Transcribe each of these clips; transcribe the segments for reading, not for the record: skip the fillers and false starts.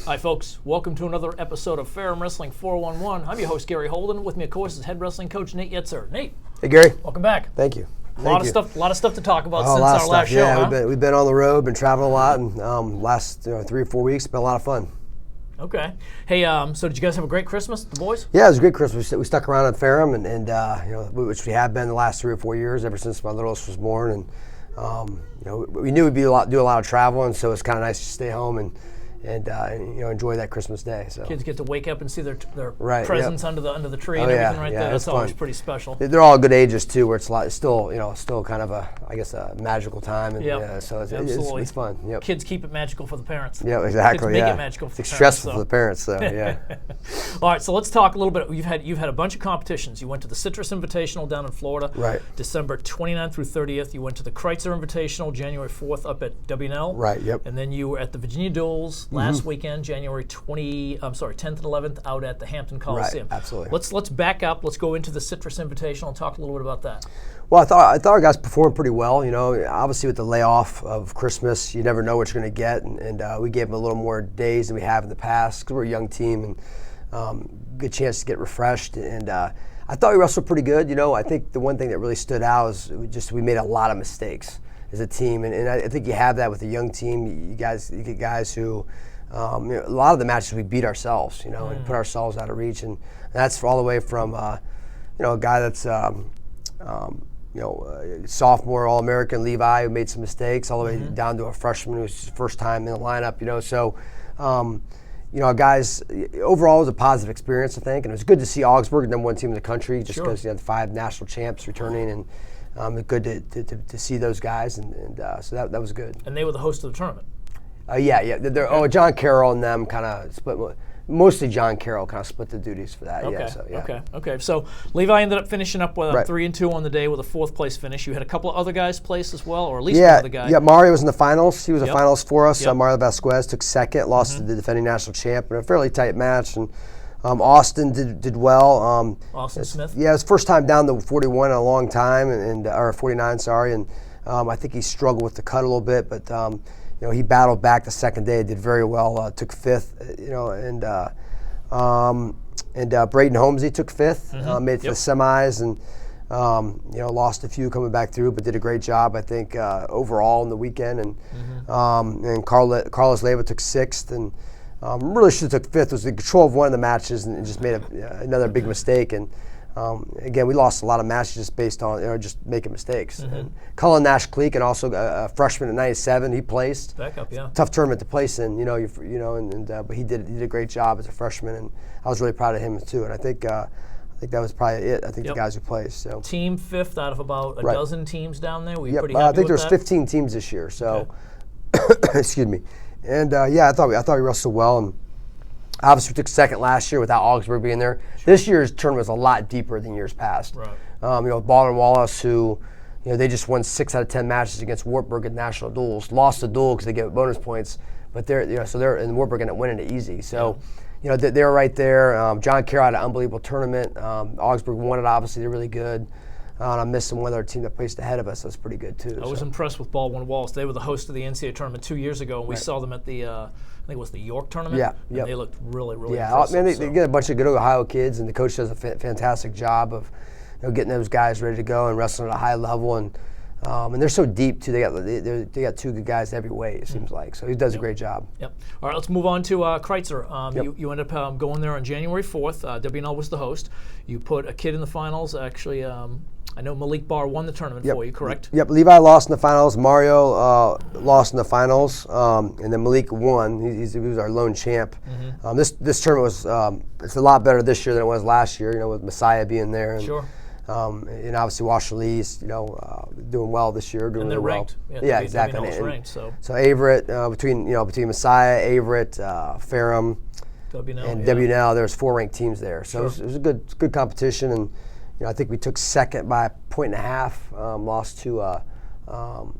Hi, folks. Welcome to another episode of Ferrum Wrestling 411. I'm your host, Gary Holden. With me, of course, is head wrestling coach Nate Yetzer. Nate. Hey, Gary. Welcome back. Thank you. A lot of stuff to talk about since our last show. Yeah, we've been on the road, been traveling a lot, and last 3 or 4 weeks, been a lot of fun. Okay. Hey, so did you guys have a great Christmas, the boys? Yeah, it was a great Christmas. We stuck around at Ferrum, and which we have been the last 3 or 4 years, ever since my littlest was born, and we knew we'd do a lot of traveling, so it's kind of nice to stay home and enjoy that Christmas day. So kids get to wake up and see their right, presents under the tree and everything there. That's always pretty special. They're all good ages too, where it's still kind of a magical time. And, so it's fun. Yep. Kids keep it magical for the parents. Yeah, exactly. Kids make it magical for the it's parents. Stressful for the parents. So yeah. All right, so let's talk a little bit. You've had a bunch of competitions. You went to the Citrus Invitational down in Florida, right? December 29th through 30th. You went to the Kreitzer Invitational January 4th up at WNL, right? Yep. And then you were at the Virginia Duels last weekend, January 10th and 11th, out at the Hampton Coliseum. Right, absolutely. Let's back up. Let's go into the Citrus Invitational and talk a little bit about that. Well, I thought our guys performed pretty well. Obviously with the layoff of Christmas, you never know what you're going to get, and we gave them a little more days than we have in the past because we're a young team and good chance to get refreshed. And I thought we wrestled pretty good. I think the one thing that really stood out is we made a lot of mistakes as a team, and I think you have that with a young team. You get guys who. A lot of the matches we beat ourselves, and put ourselves out of reach, and that's all the way from, a guy that's, sophomore All-American Levi who made some mistakes, all the way down to a freshman who's his first time in the lineup. Guys, overall it was a positive experience, I think, and it was good to see Augsburg, number one team in the country, just because you had 5 national champs returning, and it's good to see those guys, and so that was good. And they were the host of the tournament. John Carroll and them kind of split. Mostly John Carroll kind of split the duties for that. Okay. Okay. So Levi ended up finishing up with 3-2 on the day with a 4th place finish. You had a couple of other guys place as well, or at least one other guy. Yeah, Mario was in the finals. He was a finals for us. Yep. Mario Vasquez took second, lost to the defending national champ in a fairly tight match. And Austin did well. Austin Smith. Yeah, his first time down to 41 in a long time, or 49. Sorry, and I think he struggled with the cut a little bit, but. He battled back the second day, did very well, took 5th, and Braden Holmesy took 5th, made it to the semis, and, lost a few coming back through, but did a great job, I think, overall in the weekend, and Carlos Leyva took 6th, and really should have took 5th, was in control of one of the matches, and just made another big mistake, and again, we lost a lot of matches just based on just making mistakes. And Cullen Nash-Cleek, and also a freshman at 97, he placed. Back up, yeah. Tough tournament to place in, but he did a great job as a freshman, and I was really proud of him too. And I think that was probably it. I think the guys who placed. So. Team 5th out of about a dozen teams down there. Were you pretty happy with that? I think there's 15 teams this year. So, excuse me. And I thought we wrestled well. And obviously, we took second last year without Augsburg being there. Sure. This year's tournament was a lot deeper than years past. Right. Baldwin Wallace, who, they just won 6 out of 10 matches against Wartburg in national duels. Lost the duel because they gave bonus points, but they're in Wartburg ended up winning it easy. So, they're right there. John Carroll had an unbelievable tournament. Augsburg won it. Obviously, they're really good. And I'm missing one other team that placed ahead of us. That's pretty good too. I was impressed with Baldwin Wallace. They were the host of the NCAA tournament 2 years ago, and we saw them at the I think it was the York tournament. Yeah, and they looked really impressive. Yeah, they get a bunch of good Ohio kids, and the coach does a fantastic job of getting those guys ready to go and wrestling at a high level, and they're so deep too. They got 2 good guys every way. It seems like, so he does a great job. Yep. All right, let's move on to Kreitzer. You ended up going there on January 4th. WNL was the host. You put a kid in the finals. Actually, I know Malik Barr won the tournament for you, correct? Yep. Levi lost in the finals. Mario lost in the finals, and then Malik won. He was our lone champ. This tournament was it's a lot better this year than it was last year. With Messiah being there. And, sure. And obviously Washalee, doing well this year. And they're ranked. Yeah, exactly. Ranked, so Averett, between Messiah, Averett, Ferrum, and WNL, there's 4 ranked teams there. So it was a good competition, and I think we took second by 1.5. Lost to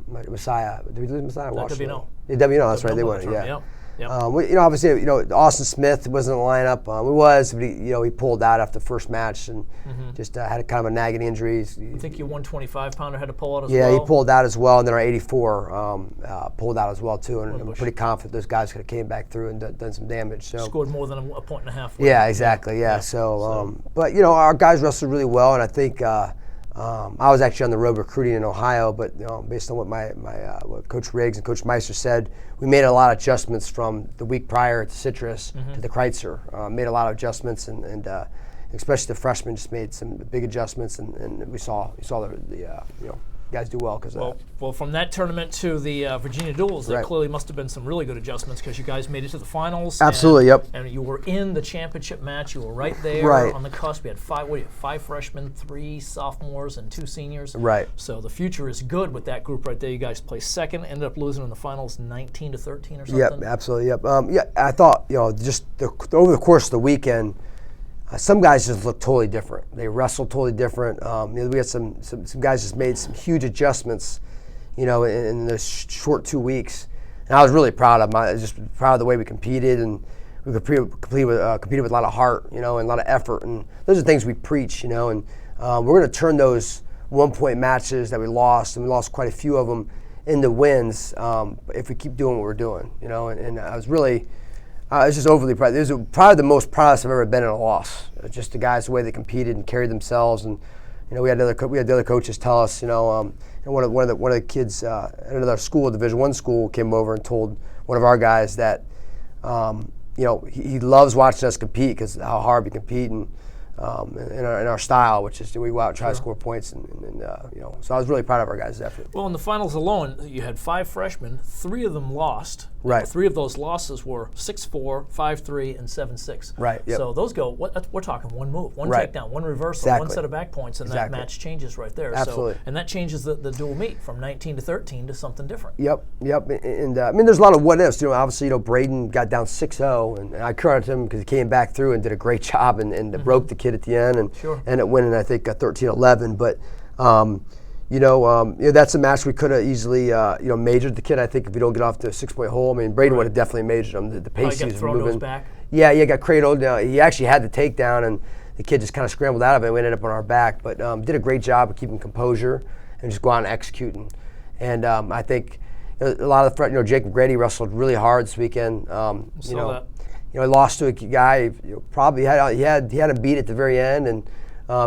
Messiah. Did we lose Messiah? WNL. Yeah, WNL. That's right. They won it. Yeah. Yep. Obviously, Austin Smith wasn't in the lineup. But he pulled out after the first match and just had a kind of a nagging injury. I think your 125-pounder had to pull out as well. Yeah, he pulled out as well, and then our 84 pulled out as well too. And I'm pretty confident those guys could have came back through and done some damage. So scored more than a point and a half. Yeah, exactly. Yeah. But our guys wrestled really well, and I think. I was actually on the road recruiting in Ohio, but based on what what Coach Riggs and Coach Meister said, we made a lot of adjustments from the week prior to Citrus to the Kreitzer. Made a lot of adjustments, and especially the freshmen just made some big adjustments, and we saw the guys do well because well, from that tournament to the Virginia Duels, there clearly must have been some really good adjustments because you guys made it to the finals. Absolutely, and you were in the championship match. You were right there on the cusp. We had five freshmen, 3 sophomores, and 2 seniors. Right. So the future is good with that group right there. You guys placed second, ended up losing in the finals 19-13 or something. Yep, absolutely. Yep. I thought just over the course of the weekend. Some guys just look totally different. They wrestled totally different. We had some guys just made some huge adjustments, in the short 2 weeks. And I was really proud of them. I was just proud of the way we competed, and we competed with a lot of heart, and a lot of effort. And those are things we preach, and we're going to turn those 1-point matches that we lost, and we lost quite a few of them, into wins if we keep doing what we're doing, And I was really. I was just overly proud. It was probably the most proudest I've ever been in a loss. Just the guys, the way they competed and carried themselves, and we had the other coaches tell us, and one of the kids at another school, Division I school, came over and told one of our guys that, he loves watching us compete because how hard we compete and in our style, which is we go out and try to score points, and so I was really proud of our guys' effort. Well, in the finals alone, you had 5 freshmen. 3 of them lost. Right. 3 of those losses were 6-4, 5-3, and 7-6. Right. Yep. So those go. We're talking one move, one right. takedown, one reversal, one set of back points, and that match changes right there. Absolutely. So, and that changes the dual meet from 19-13 to something different. Yep. And there's a lot of what ifs. Obviously, Braden got down 6-0, and I credited him because he came back through and did a great job and broke the kid at the end, and ended up winning, I think, 13-11. But that's a match we could have easily majored the kid. I think if we don't get off the 6-point hole, Braden would have definitely majored him. The pace he was moving. Back. Yeah, he got cradled. He actually had the takedown, and the kid just kind of scrambled out of it. We ended up on our back, but did a great job of keeping composure and just go out and executing. And I think a lot of the Jacob Grady wrestled really hard this weekend. He lost to a guy. Probably he had him beat at the very end, and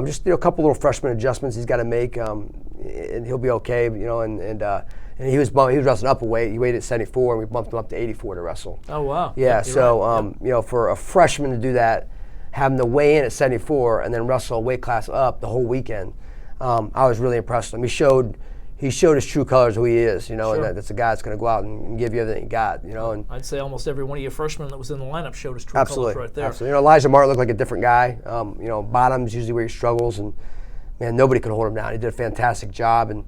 just a couple little freshman adjustments he's got to make, and he'll be okay. And he was wrestling up a weight. He weighed at 74, and we bumped him up to 84 to wrestle. Oh wow! Yeah. So for a freshman to do that, having to weigh in at 74 and then wrestle a weight class up the whole weekend, I was really impressed with him. He showed his true colors, who he is, and that's a guy that's going to go out and give you everything he got, And I'd say almost every one of your freshmen that was in the lineup showed his true colors right there. Absolutely. Elijah Martin looked like a different guy. Bottom's usually where he struggles, and man, nobody could hold him down. He did a fantastic job, and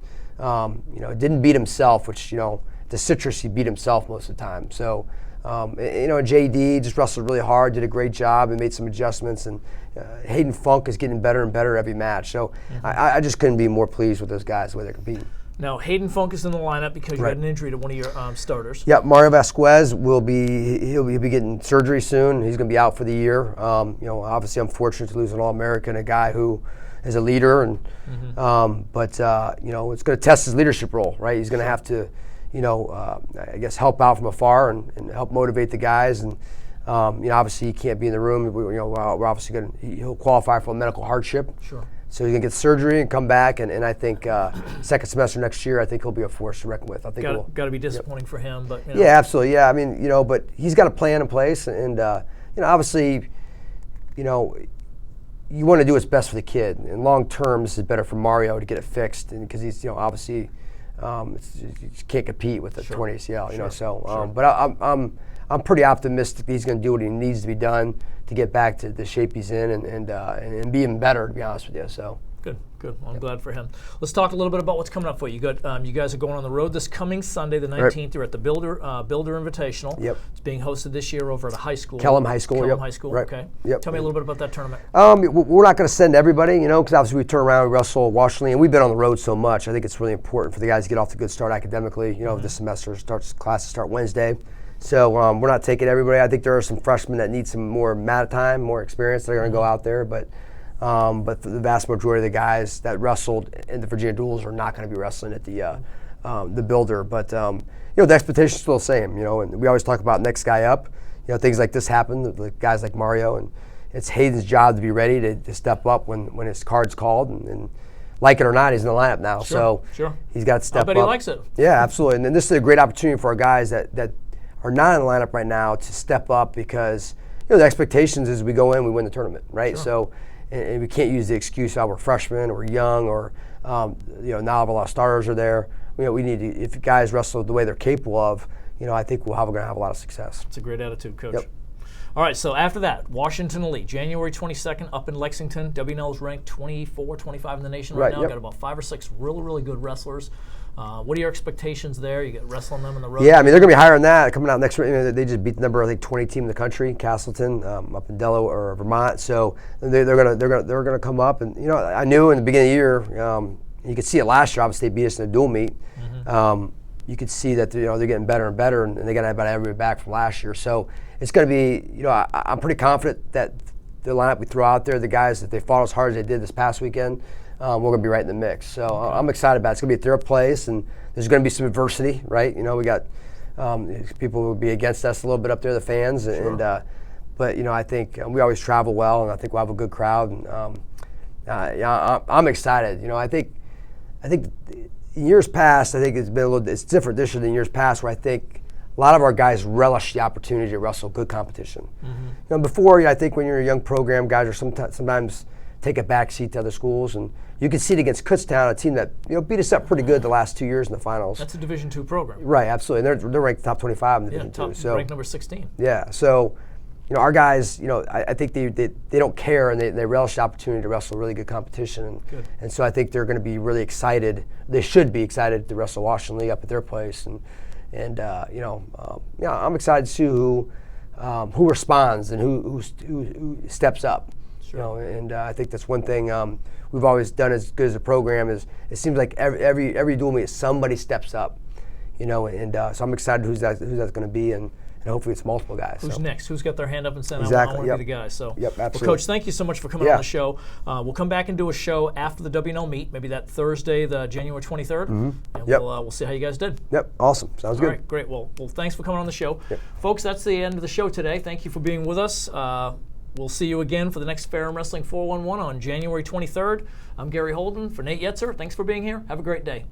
didn't beat himself, which the Citrus he beat himself most of the time. So. JD just wrestled really hard, did a great job, and made some adjustments. And Hayden Funk is getting better and better every match. So I just couldn't be more pleased with those guys, the way they're competing. Now, Hayden Funk is in the lineup because you had an injury to one of your starters. Yep, Mario Vasquez he'll be getting surgery soon. He's going to be out for the year. Obviously, I'm fortunate to lose an All-American, a guy who is a leader, and but it's going to test his leadership role, right? He's going to have to. I guess help out from afar and help motivate the guys. And obviously he can't be in the room. We're obviously he'll qualify for a medical hardship. Sure. So he's gonna get surgery and come back. And I think second semester next year, I think he'll be a force to reckon with. I think got to be disappointing for him, but yeah, absolutely. Yeah, but he's got a plan in place, and obviously, you want to do what's best for the kid. And long term, this is better for Mario to get it fixed, and because he's obviously. You can't compete with a torn ACL, But I'm pretty optimistic that he's going to do what he needs to be done to get back to the shape he's in and be even better, to be honest with you. So good. Well, I'm glad for him. Let's talk a little bit about what's coming up for you. You guys are going on the road this coming Sunday, the 19th. Right. You're at the Builder Invitational. Yep. It's being hosted this year over at a high school. Kellam High School. Kellam High School. Right. Okay. Yep. Tell me a little bit about that tournament. We're not going to send everybody, because obviously we turn around and wrestle Washington, and we've been on the road so much. I think it's really important for the guys to get off to a good start academically. This semester classes start Wednesday. So we're not taking everybody. I think there are some freshmen that need some more mat time, more experience. They're going to go out there, but the vast majority of the guys that wrestled in the Virginia duels are not going to be wrestling at the Builder. But the expectation is still the same. And we always talk about next guy up. Things like this happen. The guys like Mario, and it's Hayden's job to be ready to step up when his card's called, and like it or not, he's in the lineup now. Sure. He's got to step up. I bet he likes it. Yeah, absolutely. And then this is a great opportunity for our guys that are not in the lineup right now to step up, because the expectations is we go in, we win the tournament, right? Sure. So, and we can't use the excuse we're freshmen or young or now a lot of starters are there. We need to, if guys wrestle the way they're capable of, I think we're going to have a lot of success. It's a great attitude, Coach. Yep. All right, so after that, Washington Elite, January 22nd up in Lexington. WNL is ranked 24, 25 in the nation right now. Yep. Got about 5 or 6 really, really good wrestlers. What are your expectations there? You get wrestling them in the road? Yeah, they're going to be higher than that. Coming out next week, they just beat the number 20 team in the country, Castleton, up in Delaware or Vermont. So they're going to come up, and I knew in the beginning of the year, you could see it last year. Obviously, they beat us in a dual meet. Mm-hmm. You could see that they're getting better and better, and they got about everybody back from last year. So it's going to be, I'm pretty confident that the lineup we throw out there, the guys that they fought as hard as they did this past weekend, we're going to be right in the mix. So I'm excited about it. It's going to be at their place, and there's going to be some adversity, right? We got people will be against us a little bit up there, the fans, Sure. but I think we always travel well, and I think we'll have a good crowd. And I'm excited. I think in years past, I think it's different this year than years past, where I think a lot of our guys relish the opportunity to wrestle good competition. Mm-hmm. Before, I think when you're a young program, guys are sometimes take a back seat to other schools, and you can see it against Kutztown, a team that beat us up pretty good the last 2 years in the finals. That's a Division II program. Right, absolutely. And they're ranked top 25 in Division II. So ranked number 16. Yeah, so our guys, I think they don't care, and they relish the opportunity to wrestle really good competition. And so I think they're going to be really excited. They should be excited to wrestle Washington Lee up at their place. And I'm excited to see who responds and who steps up. Sure. And I think that's one thing we've always done as good as a program is it seems like every dual meet somebody steps up. So I'm excited who's that's going to be, and hopefully it's multiple guys. Who's next? Who's got their hand up and saying, exactly. I want to be the guy? So, absolutely. Well, Coach, thank you so much for coming on the show. We'll come back and do a show after the WNL meet, maybe that Thursday, the January 23rd. Mm-hmm. And we'll see how you guys did. Yep, awesome. Sounds good. All right, great. Well, thanks for coming on the show. Yep. Folks, that's the end of the show today. Thank you for being with us. We'll see you again for the next Ferrum Wrestling 411 on January 23rd. I'm Gary Holden for Nate Yetzer. Thanks for being here. Have a great day.